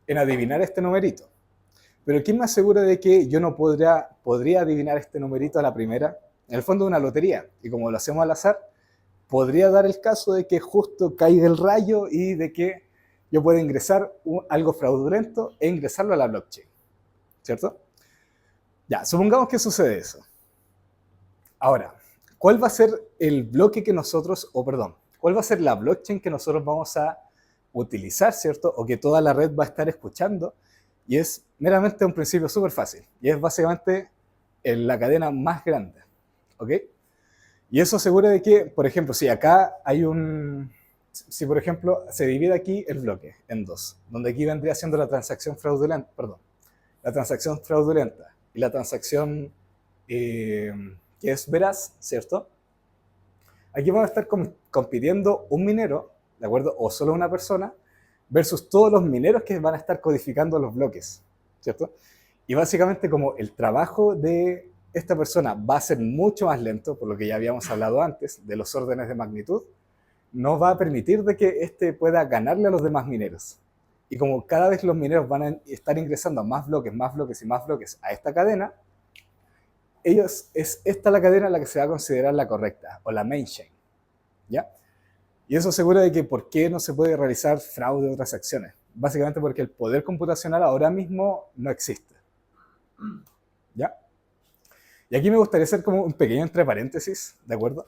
en adivinar este numerito. Pero ¿quién me asegura de que yo no podría adivinar este numerito a la primera? En el fondo es una lotería, y como lo hacemos al azar, podría dar el caso de que justo caiga el rayo y de que yo pueda ingresar algo fraudulento e ingresarlo a la blockchain, ¿cierto? Ya, supongamos que sucede eso. Ahora, ¿cuál va a ser el bloque que nosotros, cuál va a ser la blockchain que nosotros vamos a utilizar, ¿cierto? O que toda la red va a estar escuchando, y es meramente un principio súper fácil, y es básicamente la cadena más grande, ¿ok? Y eso asegura de que, por ejemplo, si acá hay si por ejemplo se divide aquí el bloque en dos, donde aquí vendría siendo la transacción fraudulenta, y la transacción que es veraz, ¿cierto? Aquí vamos a estar compitiendo un minero, ¿de acuerdo? O solo una persona, versus todos los mineros que van a estar codificando los bloques, ¿cierto? Y básicamente como el trabajo de esta persona va a ser mucho más lento, por lo que ya habíamos hablado antes, de los órdenes de magnitud, no va a permitir de que este pueda ganarle a los demás mineros. Y como cada vez los mineros van a estar ingresando más bloques y más bloques a esta cadena, es esta la cadena la que se va a considerar la correcta, o la main chain, ¿ya? Y eso asegura de que por qué no se puede realizar fraude o transacciones. Básicamente porque el poder computacional ahora mismo no existe, ¿ya? Y aquí me gustaría hacer como un pequeño entre paréntesis, ¿de acuerdo?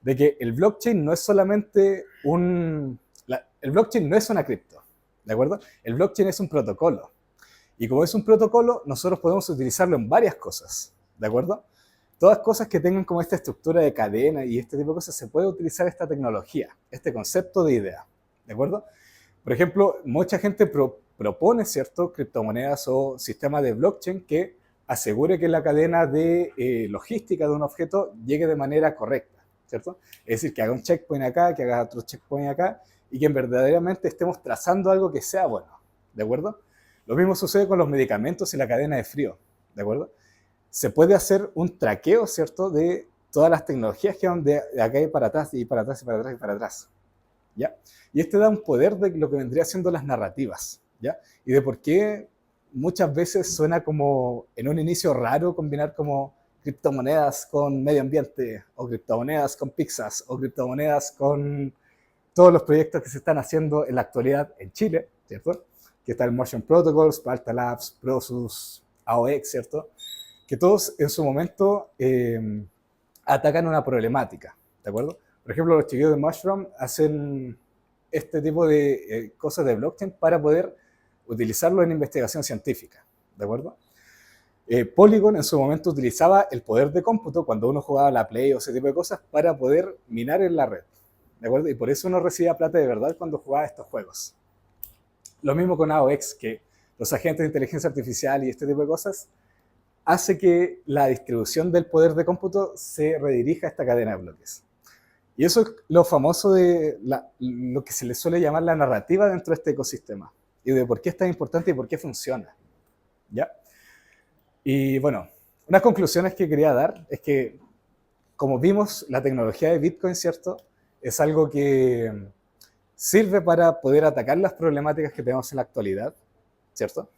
De que el blockchain no es solamente el blockchain no es una cripto, ¿de acuerdo? El blockchain es un protocolo. Y como es un protocolo, nosotros podemos utilizarlo en varias cosas, ¿de acuerdo? Todas cosas que tengan como esta estructura de cadena y este tipo de cosas, se puede utilizar esta tecnología, este concepto de idea, ¿de acuerdo? Por ejemplo, mucha gente propone, ¿cierto?, criptomonedas o sistemas de blockchain que asegure que la cadena de logística de un objeto llegue de manera correcta, ¿cierto? Es decir, que haga un checkpoint acá, que haga otro checkpoint acá, y que verdaderamente estemos trazando algo que sea bueno, ¿de acuerdo? Lo mismo sucede con los medicamentos y la cadena de frío, ¿de acuerdo? Se puede hacer un traqueo, ¿cierto?, de todas las tecnologías que van de acá y para atrás, y para atrás, y para atrás, y para atrás, ¿ya? Y este da un poder de lo que vendría siendo las narrativas, ¿ya? Y de por qué muchas veces suena como en un inicio raro combinar como criptomonedas con medio ambiente, o criptomonedas con pizzas, o criptomonedas con todos los proyectos que se están haciendo en la actualidad en Chile, ¿cierto? Que está el Motion Protocols, Palta Labs, Prosus, AOX, ¿cierto? Que todos en su momento atacan una problemática, ¿de acuerdo? Por ejemplo, los chiquillos de Mushroom hacen este tipo de cosas de blockchain para poder utilizarlo en investigación científica, ¿de acuerdo? Polygon en su momento utilizaba el poder de cómputo cuando uno jugaba la Play o ese tipo de cosas para poder minar en la red, ¿de acuerdo? Y por eso uno recibía plata de verdad cuando jugaba estos juegos. Lo mismo con AOX, que los agentes de inteligencia artificial y este tipo de cosas hace que la distribución del poder de cómputo se redirija a esta cadena de bloques. Y eso es lo famoso de lo que se le suele llamar la narrativa dentro de este ecosistema y de por qué es tan importante y por qué funciona, ¿ya? Y bueno, unas conclusiones que quería dar es que, como vimos, la tecnología de Bitcoin, ¿cierto? Es algo que sirve para poder atacar las problemáticas que tenemos en la actualidad, ¿cierto?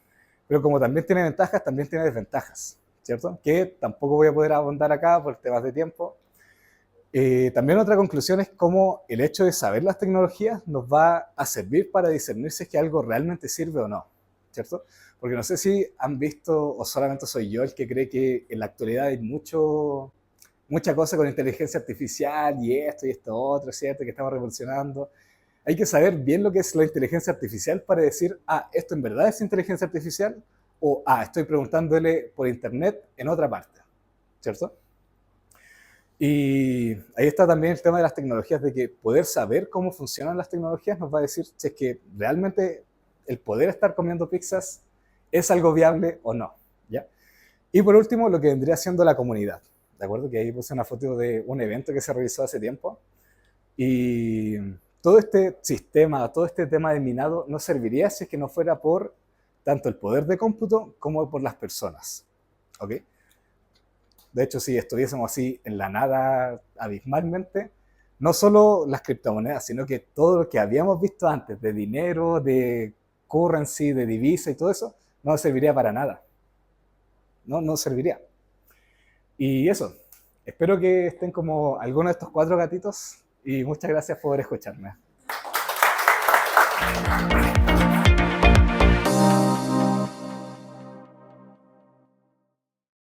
Pero como también tiene ventajas, también tiene desventajas, ¿cierto? Que tampoco voy a poder abundar acá por temas de tiempo. También otra conclusión es cómo el hecho de saber las tecnologías nos va a servir para discernir si es que algo realmente sirve o no, ¿cierto? Porque no sé si han visto, o solamente soy yo el que cree que en la actualidad hay mucha cosa con inteligencia artificial y esto otro, ¿cierto? Que estamos revolucionando. Hay que saber bien lo que es la inteligencia artificial para decir, esto en verdad es inteligencia artificial, o estoy preguntándole por internet en otra parte, ¿cierto? Y ahí está también el tema de las tecnologías, de que poder saber cómo funcionan las tecnologías nos va a decir si es que realmente el poder estar comiendo pizzas es algo viable o no, ¿ya? Y por último, lo que vendría siendo la comunidad, ¿de acuerdo? Que ahí puse una foto de un evento que se realizó hace tiempo, y todo este sistema, todo este tema de minado no serviría si es que no fuera por tanto el poder de cómputo como por las personas, ¿ok? De hecho, si estuviésemos así en la nada abismalmente, no solo las criptomonedas, sino que todo lo que habíamos visto antes, de dinero, de currency, de divisa y todo eso, no serviría para nada. No serviría. Y eso, espero que estén como alguno de estos 4 gatitos y muchas gracias por escucharme.